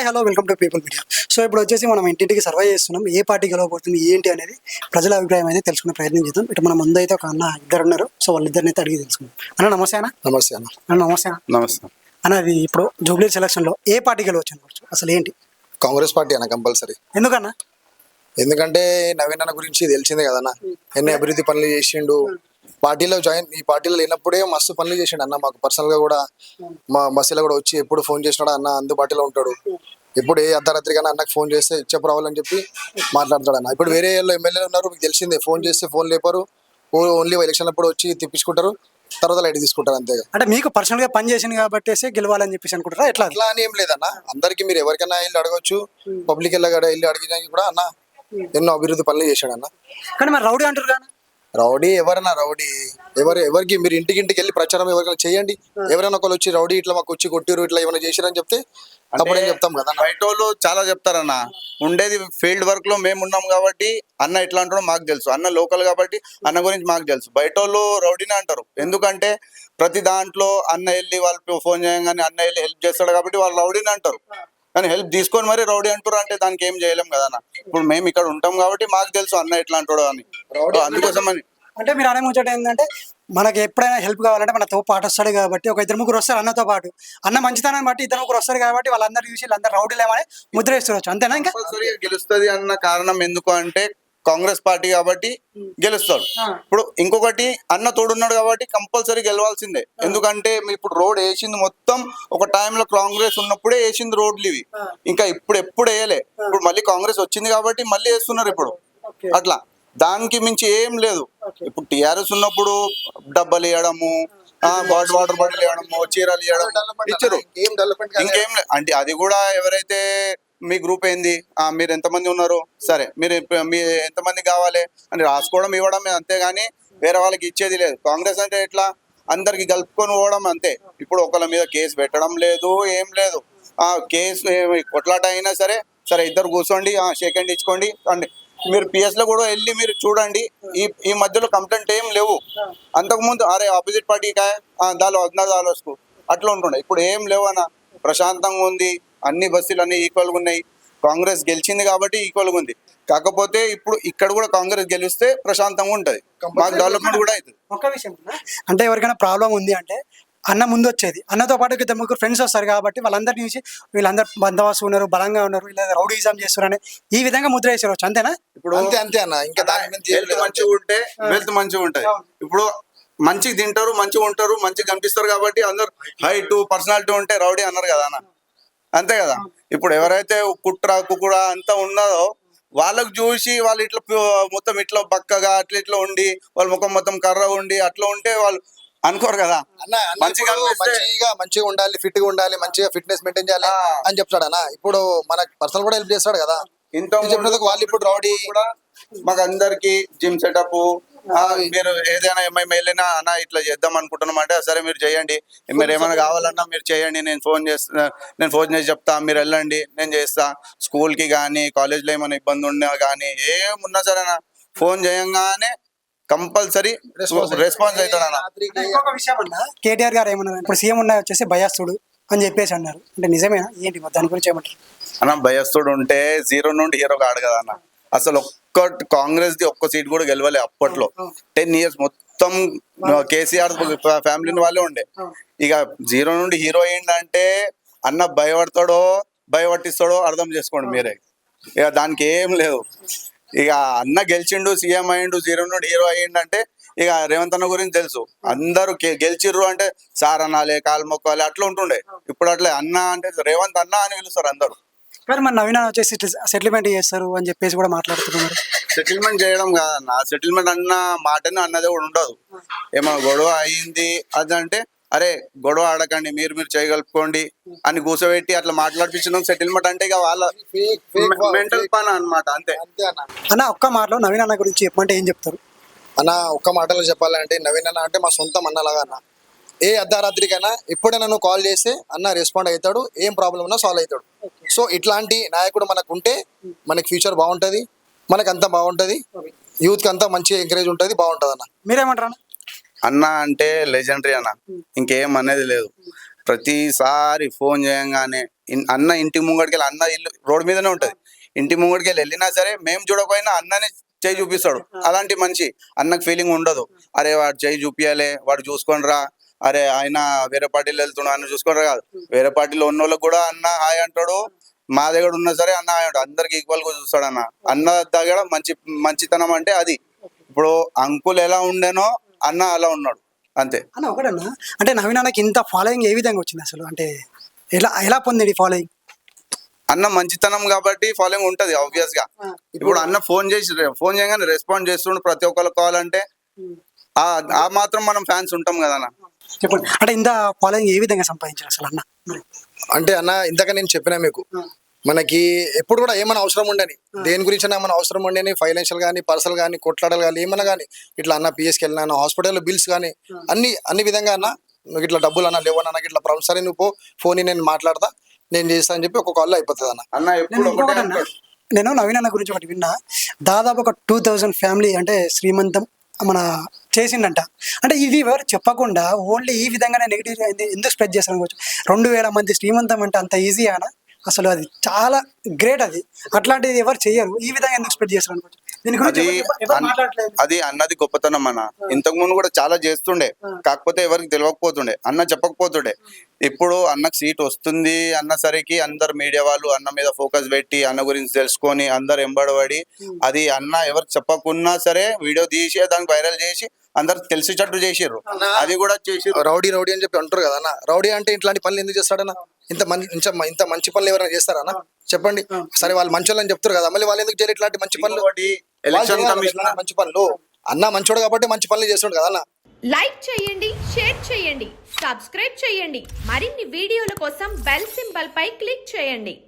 Hi hello welcome to people media. So ఇప్పుడు వచ్చేసి మనం ఇంటింటికి సర్వే చేస్తున్నాం. ఏ పార్టీ గెలవబోతుంది ఏంటి అనేది ప్రజల అభిప్రాయం అయితే తెలుసుకునే ప్రయత్నం చేద్దాం. ఇటు మన ముందు అయితే ఒక అన్న ఇద్దరు ఉన్నారు. సో వాళ్ళిద్దరిని అయితే అడిగి తెలుసుకుందాం. అన్న నమస్తే అన్న. నమస్తే అన్న. నమస్తే అన్న. నమస్తే అన్న, అది ఇప్పుడు జూబ్లీ సెలక్షన్లో ఏ పార్టీ గెలవచ్చు అనుకోవచ్చు, అసలు ఏంటి? కాంగ్రెస్ పార్టీ అన్న కంపల్సరీ. ఎందుకన్నా? ఎందుకంటే నవీన్ అన్న గురించి తెలిసిందే కదన్న, ఎన్ని అభివృద్ధి పనులు చేసిండు. ఈ పార్టీలో లేనప్పుడే మస్తు పనులు చేసిండు అన్న. మాకు పర్సనల్ గా కూడా మా బస్సులో కూడా వచ్చి ఎప్పుడు ఫోన్ చేసినాడు అన్న, అందుబాటులో ఉంటాడు. ఎప్పుడు ఏ అర్ధరాత్రి కానీ అన్నకు ఫోన్ చేస్తే చెప్పు రావాలని చెప్పి మాట్లాడతాడు అన్న. ఇప్పుడు వేరే ఎమ్మెల్యేలు ఉన్నారు, మీకు తెలిసిందే, ఫోన్ చేస్తే ఫోన్ లేపారు, ఓన్లీ ఎలక్షన్ అప్పుడు వచ్చి తిప్పించుకుంటారు, తర్వాత లైట్ తీసుకుంటారు అంతేగా. అంటే మీకు పర్సనల్ గా పని చేసింది కాబట్టి గెలవాలని చెప్పేసి అనుకుంటారా? ఎట్లా? అట్లా అని ఏం లేదన్న, అందరికి మీరు ఎవరికైనా వెళ్ళి అడగవచ్చు, పబ్లిక్ వెళ్ళి అడిగినాక కూడా అన్న ఎన్నో అభివృద్ధి పనులు చేశాడు అన్న. కానీ మరి రౌడీ అంటారు కానీ రౌడీ ఎవరన్నా రౌడీ ఎవరికి మీరు ఇంటికి వెళ్ళి ప్రచారం ఎవరికైనా చేయండి. ఎవరైనా ఒకళ్ళు వచ్చి రౌడీ ఇట్లా మాకు వచ్చి కొట్టిరు ఇట్లా ఏమైనా చేసిరని చెప్తే అప్పుడేం చెప్తాం కదా. బయట వాళ్ళు చాలా చెప్తారన్న, ఉండేది ఫీల్డ్ వర్క్ లో మేము ఉన్నాం కాబట్టి అన్న ఎట్లా అంటారో మాకు తెలుసు. అన్న లోకల్ కాబట్టి అన్న గురించి మాకు తెలుసు. బయట వాళ్ళు రౌడీనే అంటారు, ఎందుకంటే ప్రతి దాంట్లో అన్న వెళ్ళి వాళ్ళు ఫోన్ చేయగానే అన్న వెళ్ళి హెల్ప్ చేస్తాడు కాబట్టి వాళ్ళు రౌడీనే అంటారు. కానీ హెల్ప్ తీసుకొని మరి రౌడీ అంటారు అంటే దానికి ఏం చేయలేం కదన్న. ఇప్పుడు మేము ఇక్కడ ఉంటాం కాబట్టి మాకు తెలుసు అన్న ఎట్లా అంటాడో అని. అందుకోసం అని అంటే మీరు అనే ముచ్చట ఏంటంటే, మనకి ఎప్పుడైనా హెల్ప్ కావాలంటే మనతో పాటు వస్తాడు కాబట్టి ఒక ఇద్దరు ముగ్గురు వస్తారు అన్నతో పాటు. అన్న మంచితనాన్ని బట్టి ఇద్దరు ముగ్గురు వస్తారు కాబట్టి వాళ్ళందరూ చూసి వీళ్ళందరూ రౌడీలేమని ముద్ర వేసుకోవచ్చు, అంతేనా? ఇంకా గెలుస్తుంది అన్న కారణం ఎందుకు అంటే కాంగ్రెస్ పార్టీ కాబట్టి గెలుస్తాడు. ఇప్పుడు ఇంకొకటి అన్న తోడున్నాడు కాబట్టి కంపల్సరీ గెలవాల్సిందే. ఎందుకంటే ఇప్పుడు రోడ్ వేసింది మొత్తం ఒక టైంలో కాంగ్రెస్ ఉన్నప్పుడే వేసింది రోడ్లు ఇవి. ఇంకా ఎప్పుడు వేయలే. ఇప్పుడు మళ్ళీ కాంగ్రెస్ వచ్చింది కాబట్టి మళ్ళీ వేస్తున్నారు ఇప్పుడు. అట్లా దానికి మించి ఏం లేదు. ఇప్పుడు టిఆర్ఎస్ ఉన్నప్పుడు డబ్బలు ఇవ్వడము, వాటర్ బాటిల్ ఇవ్వడము, చీరలు ఇవ్వడం ఇచ్చారు, ఇంకేం లేదు. అంటే అది కూడా ఎవరైతే మీ గ్రూప్ ఏంది, మీరు ఎంతమంది ఉన్నారు, సరే మీరు ఎంతమంది కావాలి అని రాసుకోవడం ఇవ్వడం, అంతేగాని వేరే వాళ్ళకి ఇచ్చేది లేదు. కాంగ్రెస్ అంటే ఎట్లా అందరికి కలుపుకొని పోవడం అంతే. ఇప్పుడు ఒకళ్ళ మీద కేసు పెట్టడం లేదు, ఏం లేదు. కేసు కొట్లాట అయినా సరే ఇద్దరు కూర్చోండి, షేక్ హ్యాండ్ ఇచ్చుకోండి అండి. మీరు పిఎస్ లో కూడా వెళ్ళి మీరు చూడండి, ఈ మధ్యలో కంప్లైంట్ ఏం లేవు. అంతకుముందు అరే ఆపోజిట్ పార్టీ దాలోసుకు అట్లా ఉంటుండే, ఇప్పుడు ఏం లేవు అన్న. ప్రశాంతంగా ఉంది, అన్ని బస్సులు అన్ని ఈక్వల్గా ఉన్నాయి. కాంగ్రెస్ గెలిచింది కాబట్టి ఈక్వల్గా ఉంది. కాకపోతే ఇప్పుడు ఇక్కడ కూడా కాంగ్రెస్ గెలిస్తే ప్రశాంతంగా ఉంటది, మాకు డెవలప్మెంట్ కూడా అవుతుంది. ఒక విషయం అంటే, ఎవరికైనా ప్రాబ్లం ఉంది అంటే అన్న ముందు వచ్చేది, అన్నతో పాటు ఇద్దరు ముగ్గురు ఫ్రెండ్స్ వస్తారు కాబట్టి వాళ్ళందరినీ చూసి వీళ్ళందరూ బందోబస్తు ఉన్నారు, బలంగా ఉన్నారు, వీళ్ళ రౌడీజం చేస్తున్నారని ఈ విధంగా ముద్ర వేసేవచ్చు, అంతేనా? ఇప్పుడు అంతే అన్న. ఇంకా మంచిగా ఉంటే వెల్త్ మంచిగా ఉంటది. ఇప్పుడు మంచిగా తింటారు, మంచిగా ఉంటారు, మంచిగా కనిపిస్తారు కాబట్టి అందరు హైట్ పర్సనాలిటీ ఉంటే రౌడీ అన్నారు కదా అన్న, అంతే కదా. ఇప్పుడు ఎవరైతే కుక్కుడ అంతా ఉన్నదో వాళ్ళకు చూసి వాళ్ళు ఇట్లా మొత్తం ఇట్లా బక్కగా ఇట్లా ఉండి వాళ్ళ ముఖం మొత్తం కర్ర ఉండి అట్లా ఉంటే వాళ్ళు అనుకోరు కదా. మంచిగా ఉండాలి, ఫిట్ గా ఉండాలి, మంచిగా ఫిట్నెస్ మెయింటైన్ చేయాలి అని చెప్తాడు అన్న. ఇప్పుడు మనకు పర్సనల్ కూడా హెల్ప్ చేస్తాడు కదా. ఇంత వాళ్ళు ఇప్పుడు రౌడీ కూడా మాకు అందరికి జిమ్ సెటప్, మీరు ఏదైనా ఎంఐఎం వెళ్ళినా అన్న ఇట్లా చేద్దాం అనుకుంటున్నాం అంటే సరే మీరు చేయండి, మీరు ఏమైనా కావాలన్నా మీరు చేయండి, నేను ఫోన్ చేసి చెప్తా, మీరు వెళ్ళండి, నేను చేస్తా. స్కూల్ కి కానీ కాలేజ్ లో ఏమైనా ఇబ్బంది ఉన్నా కానీ ఏమున్నా సరేనా ఫోన్ చేయంగానే కంపల్సరీ రెస్పాన్స్ అవుతాడు అన్న. ఇంకొక విషయం అన్న, కేటీఆర్ గారు ఏమన్నారు, ఇప్పుడు సీఎం ఉన్న వచ్చేసి భయస్తుడు అని చెప్పేసి అన్నారు, అంటే నిజమేనా ఏంటి దాని గురించి ఏమంటారు అన్న? భయస్తుడు ఉంటే 0 నుండి హీరో కాడు కదా అన్న. అసలు కాంగ్రెస్ ది ఒక్క సీట్ కూడా గెలవలే అప్పట్లో. 10 years మొత్తం కేసీఆర్ ఫ్యామిలీ వాళ్ళే ఉండే. ఇక 0 నుండి హీరో ఏంటంటే అన్న భయపట్టిస్తాడో అర్థం చేసుకోండి మీరే. ఇక దానికి ఏం లేదు. ఇక అన్న గెలిచిండు, సీఎం అయ్యిండు, 0 నుండి హీరో అయ్యిండంటే ఇక రేవంత్ అన్న గురించి తెలుసు. అందరూ గెలిచిర్రు అంటే సార్ అనాలి, కాలు మొక్కాలి అట్లా ఉంటుండే. ఇప్పుడు అట్లే అన్న అంటే రేవంత్ అన్న అని పిలుస్తారు అందరు. కానీ మన నవీన వచ్చేసి సెటిల్మెంట్ చేస్తారు అని చెప్పేసి కూడా మాట్లాడుతున్నారు. సెటిల్మెంట్ చేయడం కాదన్న, సెటిల్మెంట్ అన్న మాటనే అన్నది కూడా ఉండదు. ఏమో గొడవ అయింది అదంటే అరే గొడవ ఆడకండి, మీరు చేయగలుపుకోండి అని కూర్చోబెట్టి అట్లా మాట్లాడిపించడం సెటిల్మెంట్ అంటే ఇక వాళ్ళ మెంటల్ పని అన్నమాట, అంతే. అన్న ఒక్క మాటలో నవీన్ అన్న గురించి చెప్పమంటే ఏం చెప్తారు అన్న? ఒక్క మాటలో చెప్పాలంటే నవీన్ అన్న అంటే మా సొంతం అన్నలాగా అన్న. ఏ అర్ధరాత్రికైనా ఎప్పుడైనా నువ్వు కాల్ చేస్తే అన్న రెస్పాండ్ అవుతాడు, ఏం ప్రాబ్లం ఉన్నా సాల్వ్ అవుతాడు. సో ఇట్లాంటి నాయకుడు మనకు ఉంటే మనకి ఫ్యూచర్ బాగుంటుంది, మనకు అంతా బాగుంటుంది, యూత్కి అంతా మంచి ఎంకరేజ్ ఉంటుంది, బాగుంటుంది అన్న. మీరేమంటారు అన్న? అంటే లెజెండరీ అన్న, ఇంకేం అనేది లేదు. ప్రతిసారి ఫోన్ చేయంగానే అన్న ఇంటి ముంగడికి వెళ్ళి, అన్న ఇల్లు రోడ్ మీదనే ఉంటది, ఇంటి ముంగడికి వెళ్ళినా సరే మేము చూడకపోయినా అన్ననే చేయి చూపిస్తాడు. అలాంటి మనిషి. అన్నకు ఫీలింగ్ ఉండదు, అరే వాడు చేయి చూపియాలి, వాడు చూసుకొని రా, అరే ఆయన వేరే పార్టీలో వెళ్తున్నాడు అన్న చూసుకొని రా కాదు. వేరే పార్టీలో ఉన్న వాళ్ళకి కూడా అన్న హాయ్ అంటాడు, మా దగ్గర ఉన్నా సరే అన్న హాయ్ అంటాడు, అందరికి ఈక్వల్ గా చూస్తాడు అన్న. అన్న దగ్గర మంచితనం అంటే అది. ఇప్పుడు అంకుల్ ఎలా ఉండేనో అన్న అలా ఉన్నాడు అంతే. అన్న ఒకటన్నా, అంటే నవీన్ అన్నకి ఇంత ఫాలోయింగ్ ఏ విధంగా వచ్చింది అసలు, అంటే ఎలా ఎలా పొందేది ఫాలోయింగ్? అన్న మంచితనం కాబట్టి ఫాలోయింగ్ ఉంటది ఆబ్వియస్ గా. ఇప్పుడు అన్న ఫోన్ చేయగానే రెస్పాండ్ చేస్తుండు ప్రతి ఒక్కరికి కావాలంటే, ఆ మాత్రం మనం ఫ్యాన్స్ ఉంటాం కదా అన్న. చెప్పండి, అంటే ఇంత ఫాలోయింగ్ ఏ విధంగా సంపాదించారు అసలు అన్న? అంటే అన్న ఇందాక నేను చెప్పినా మీకు, మనకి ఎప్పుడు కూడా ఏమైనా అవసరం ఉండని, దేని గురించి ఏమైనా అవసరం ఉండని, ఫైనాన్షియల్ కానీ పర్సనల్ కానీ కొట్లాడాలి కానీ ఏమన్నా కానీ, ఇట్లా అన్న పిఎస్కి వెళ్ళినా హాస్పిటల్ బిల్స్ కానీ అన్ని విధంగా అన్న నువ్వు ఇట్లా డబ్బులు అన్న లేవన్నా నాకు ఇట్లా ప్రాబ్లమ్, సరే నువ్వు ఫోన్ నేను మాట్లాడతా, నేను చేస్తా అని చెప్పి ఒక కాల్లో అయిపోతుంది అన్న. అన్న ఎప్పుడు ఒకటే అంటాడు. నేను నవీన్ అన్న గురించి ఒకటి విన్నా, దాదాపు ఒక 2000 ఫ్యామిలీ అంటే శ్రీమంతం మన చేసిండంట. అంటే ఇవి ఎవరు చెప్పకుండా ఓన్లీ ఈ విధంగానే నెగిటివ్ ఎందుకు స్ప్రెడ్ చేస్తాను అనుకోవచ్చు. 2000 మంది శ్రీమంతం అంటే అంత ఈజీ అన్న, అసలు అది చాలా గ్రేట్. అది అట్లాంటిది ఎవరు చెయ్యరు, ఈ విధంగా ఎందుకు స్ప్రెడ్ చేస్తారు అనుకోవచ్చు. దీని గురించి ఎవరు మాట్లాడలేదు. అది అన్నది గొప్పతనం అన్న. ఇంతకు ముందు కూడా చాలా చేస్తుండే, కాకపోతే ఎవరికి తెలియకపోతుండే, అన్న చెప్పకపోతుండే. ఇప్పుడు అన్నకు సీట్ వస్తుంది అన్న సరికి అందరు మీడియా వాళ్ళు అన్న మీద ఫోకస్ పెట్టి అన్న గురించి తెలుసుకొని అందరు ఎంబడబడి, అది అన్న ఎవరికి చెప్పకున్నా సరే వీడియో తీసి దానికి వైరల్ చేసి అందరు తెలిసేటట్టు చేసిర్రు. అది కూడా చేసి రౌడీ అని చెప్పి అంటారు కదా అన్న. రౌడీ అంటే ఇట్లాంటి పనులు ఎందుకు చేస్తాడన్న? ఇంత మంచి పనులు ఎవరైనా చేస్తారన్న చెప్పండి? సరే వాళ్ళు మంచి వాళ్ళని చెప్తారు కదా, మళ్ళీ వాళ్ళు ఎందుకు చేయరు ఇట్లాంటి మంచి పనులు? ఎలక్షన్ కమిషన్ మంచి పనులు అన్న మంచోడు కాబట్టి మంచి పనులు చేస్తుండు కదా అన్న. లైక్ చేయండి, షేర్ చేయండి, సబ్స్క్రైబ్ చేయండి. మరిన్ని వీడియోల కోసం బెల్ సింబల్ పై క్లిక్ చేయండి.